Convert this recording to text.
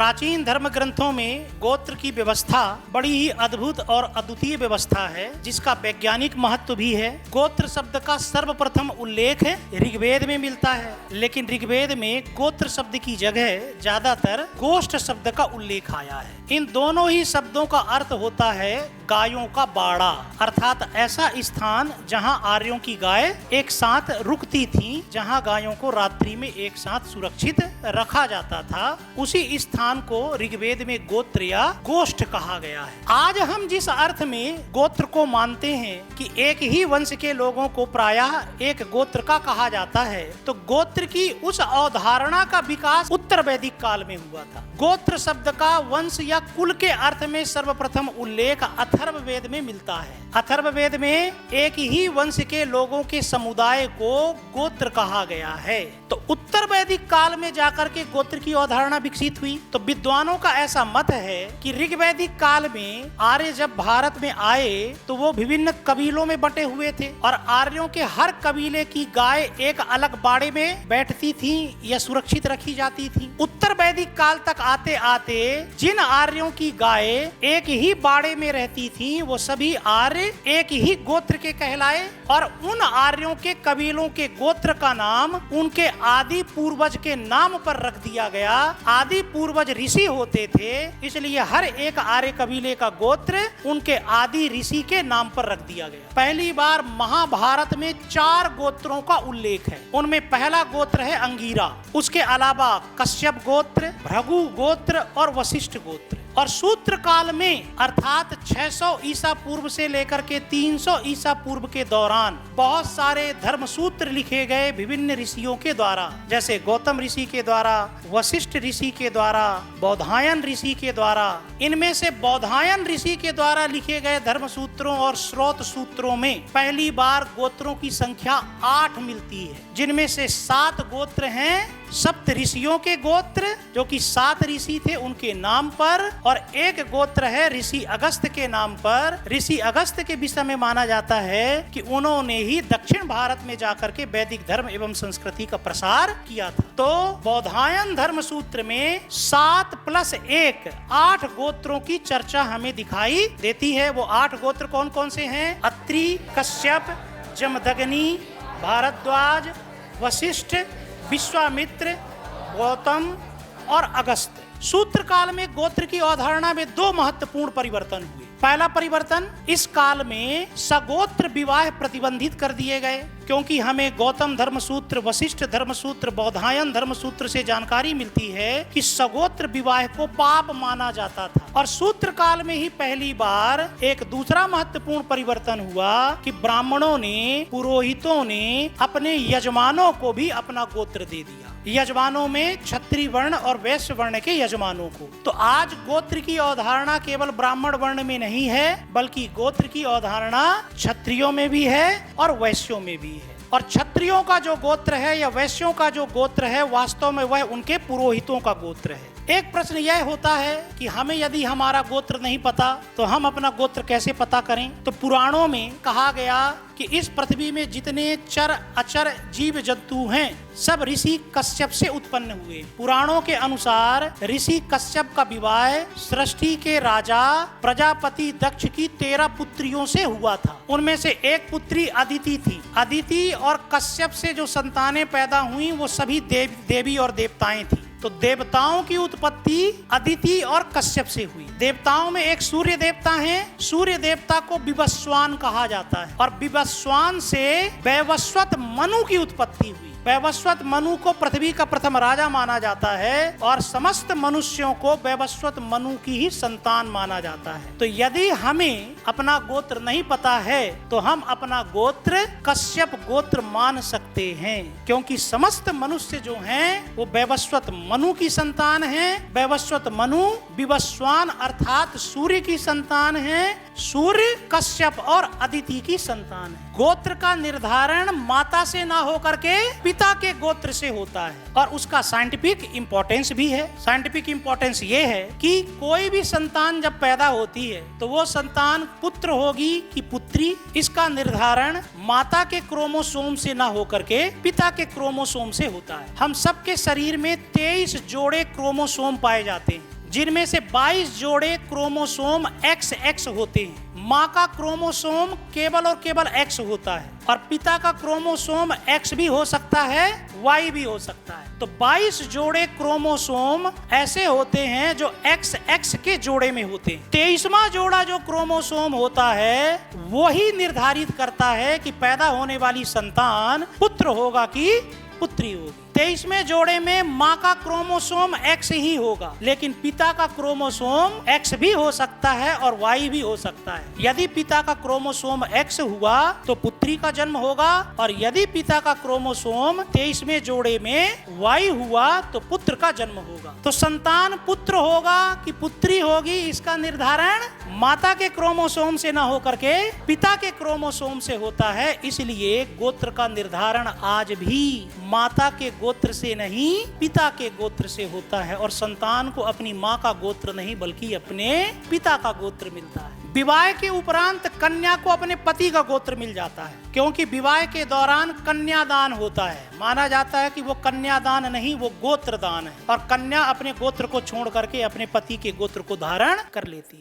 प्राचीन धर्म ग्रंथों में गोत्र की व्यवस्था बड़ी ही अद्भुत और अद्वितीय व्यवस्था है, जिसका वैज्ञानिक महत्व भी है। गोत्र शब्द का सर्वप्रथम उल्लेख ऋग्वेद में मिलता है, लेकिन ऋग्वेद में गोत्र शब्द की जगह ज्यादातर गोष्ठ शब्द का उल्लेख आया है। इन दोनों ही शब्दों का अर्थ होता है गायों का बाड़ा, अर्थात ऐसा स्थान जहां आर्यों की गाय एक साथ रुकती थी, जहां गायों को रात्रि में एक साथ सुरक्षित रखा जाता था। उसी स्थान को ऋग्वेद में गोत्र या गोष्ठ कहा गया है। आज हम जिस अर्थ में गोत्र को मानते हैं कि एक ही वंश के लोगों को प्रायः एक गोत्र का कहा जाता है, तो गोत्र की उस अवधारणा का विकास उत्तर वैदिक काल में हुआ था। गोत्र शब्द का वंश या कुल के अर्थ में सर्वप्रथम उल्लेख अथर्ववेद में मिलता है। अथर्ववेद में एक ही वंश के लोगों के समुदाय को गोत्र कहा गया है। तो उत्तर वैदिक काल में जाकर के गोत्र की अवधारणा विकसित हुई। तो विद्वानों का ऐसा मत है कि ऋग्वैदिक काल में आर्य जब भारत में आए तो वो विभिन्न कबीलों में बटे हुए थे, और आर्यों के हर कबीले की गाय एक अलग बाड़े में बैठती थी या सुरक्षित रखी जाती थी। उत्तर वैदिक काल तक आते आते जिन आर्यों की गाय एक ही बाड़े में रहती थी, वो सभी आर्य एक ही गोत्र के कहलाए, और उन आर्यों के कबीलों के गोत्र का नाम उनके आदि पूर्वज के नाम पर रख दिया गया। आदि पूर्वज ऋषि होते थे, इसलिए हर एक आर्य कबीले का गोत्र उनके आदि ऋषि के नाम पर रख दिया गया। पहली बार महाभारत में 4 गोत्रों का उल्लेख है। उनमें पहला गोत्र है अंगीरा, उसके अलावा कश्यप गोत्र, भृगु गोत्र और वशिष्ठ गोत्र। और सूत्र काल में अर्थात 600 ईसा पूर्व से लेकर के 300 ईसा पूर्व के दौरान बहुत सारे धर्म सूत्र लिखे गए विभिन्न ऋषियों के द्वारा, जैसे गौतम ऋषि के द्वारा, वशिष्ठ ऋषि के द्वारा, बौधायन ऋषि के द्वारा। इनमें से बौधायन ऋषि के द्वारा लिखे गए धर्म सूत्रों और स्रोत सूत्रों में पहली बार गोत्रों की संख्या 8 मिलती है, जिनमें से 7 गोत्र हैं सप्त ऋषियों के गोत्र, जो कि 7 ऋषि थे उनके नाम पर, और एक गोत्र है ऋषि अगस्त के नाम पर। ऋषि अगस्त के विषय में माना जाता है कि उन्होंने ही दक्षिण भारत में जाकर के वैदिक धर्म एवं संस्कृति का प्रसार किया था। तो बौधायन धर्म सूत्र में 7 + 1 8 गोत्रों की चर्चा हमें दिखाई देती है। वो 8 गोत्र कौन कौन से हैं? अत्रि, कश्यप, जमदग्नि, भारद्वाज, वशिष्ठ, विश्वामित्र, गौतम और अगस्त। सूत्र काल में गोत्र की अवधारणा में 2 महत्वपूर्ण परिवर्तन हुए। पहला परिवर्तन, इस काल में सगोत्र विवाह प्रतिबंधित कर दिए गए, क्योंकि हमें गौतम धर्मसूत्र, वशिष्ठ धर्मसूत्र, बौधायन धर्मसूत्र से जानकारी मिलती है कि सगोत्र विवाह को पाप माना जाता था। और सूत्र काल में ही पहली बार एक दूसरा महत्वपूर्ण परिवर्तन हुआ कि ब्राह्मणों ने, पुरोहितों ने अपने यजमानों को भी अपना गोत्र दे दिया। यजमानों में क्षत्रिय वर्ण और वैश्य वर्ण के यजमानों को। तो आज गोत्र की अवधारणा केवल ब्राह्मण वर्ण में नहीं है, बल्कि गोत्र की अवधारणा क्षत्रियों में भी है और वैश्यों में भी है। और क्षत्रियों का जो गोत्र है या वैश्यों का जो गोत्र है, वास्तव में वह उनके पुरोहितों का गोत्र है। एक प्रश्न यह होता है कि हमें यदि हमारा गोत्र नहीं पता तो हम अपना गोत्र कैसे पता करें? तो पुराणों में कहा गया कि इस पृथ्वी में जितने चर अचर जीव जंतु हैं, सब ऋषि कश्यप से उत्पन्न हुए। पुराणों के अनुसार ऋषि कश्यप का विवाह सृष्टि के राजा प्रजापति दक्ष की 13 पुत्रियों से हुआ था। उनमें से एक पुत्री अदिति थी। अदिति और कश्यप से जो संतानें पैदा हुई वो सभी देवी और देवताएं थी। तो देवताओं की उत्पत्ति अदिति और कश्यप से हुई। देवताओं में एक सूर्य देवता हैं। सूर्य देवता को विवस्वान कहा जाता है, और विवस्वान से वैवस्वत मनु की उत्पत्ति हुई। वैवस्वत मनु को पृथ्वी का प्रथम राजा माना जाता है, और समस्त मनुष्यों को वैवस्वत मनु की ही संतान माना जाता है। तो यदि हमें अपना गोत्र नहीं पता है तो हम अपना गोत्र कश्यप गोत्र मान सकते हैं, क्योंकि समस्त मनुष्य जो हैं वो वैवस्वत मनु की संतान हैं। वैवस्वत मनु विवस्वान अर्थात सूर्य की संतान हैं। सूर्य, कश्यप और अदिति की संतान है। गोत्र का निर्धारण माता से ना होकर के पिता के गोत्र से होता है और उसका साइंटिफिक इंपॉर्टेंस भी है। साइंटिफिक इंपॉर्टेंस ये है कि कोई भी संतान जब पैदा होती है तो वो संतान पुत्र होगी कि पुत्री, इसका निर्धारण माता के क्रोमोसोम से ना होकर के पिता के क्रोमोसोम से होता है। हम सबके शरीर में 23 जोड़े क्रोमोसोम पाए जाते हैं, जिनमें से 22 जोड़े क्रोमोसोम XX होते हैं। माँ का क्रोमोसोम केवल और केवल X होता है और पिता का क्रोमोसोम X भी हो सकता है, Y भी हो सकता है। तो 22 जोड़े क्रोमोसोम ऐसे होते हैं जो XX के जोड़े में होते हैं। 23वां जोड़ा जो क्रोमोसोम होता है वही निर्धारित करता है कि पैदा होने वाली संतान पुत्र होगा कि पुत्री होगी। 23वें जोड़े में माँ का क्रोमोसोम X ही होगा, लेकिन पिता का क्रोमोसोम X भी हो सकता है और Y भी हो सकता है। यदि पिता का क्रोमोसोम X हुआ तो पुत्री का जन्म होगा और यदि पिता का क्रोमोसोम 23वें जोड़े में Y हुआ तो पुत्र का जन्म होगा। तो संतान पुत्र होगा कि पुत्री होगी, इसका निर्धारण माता के क्रोमोसोम से ना होकर के पिता के क्रोमोसोम से होता है। इसलिए गोत्र का निर्धारण आज भी माता के गोत्र से नहीं पिता के गोत्र से होता है और संतान को अपनी माँ का गोत्र नहीं बल्कि अपने पिता का गोत्र मिलता है। विवाह के उपरांत कन्या को अपने पति का गोत्र मिल जाता है, क्योंकि विवाह के दौरान कन्यादान होता है। माना जाता है कि वो कन्यादान नहीं, वो गोत्र दान है और कन्या अपने गोत्र को छोड़ करके अपने पति के गोत्र को धारण कर लेती है।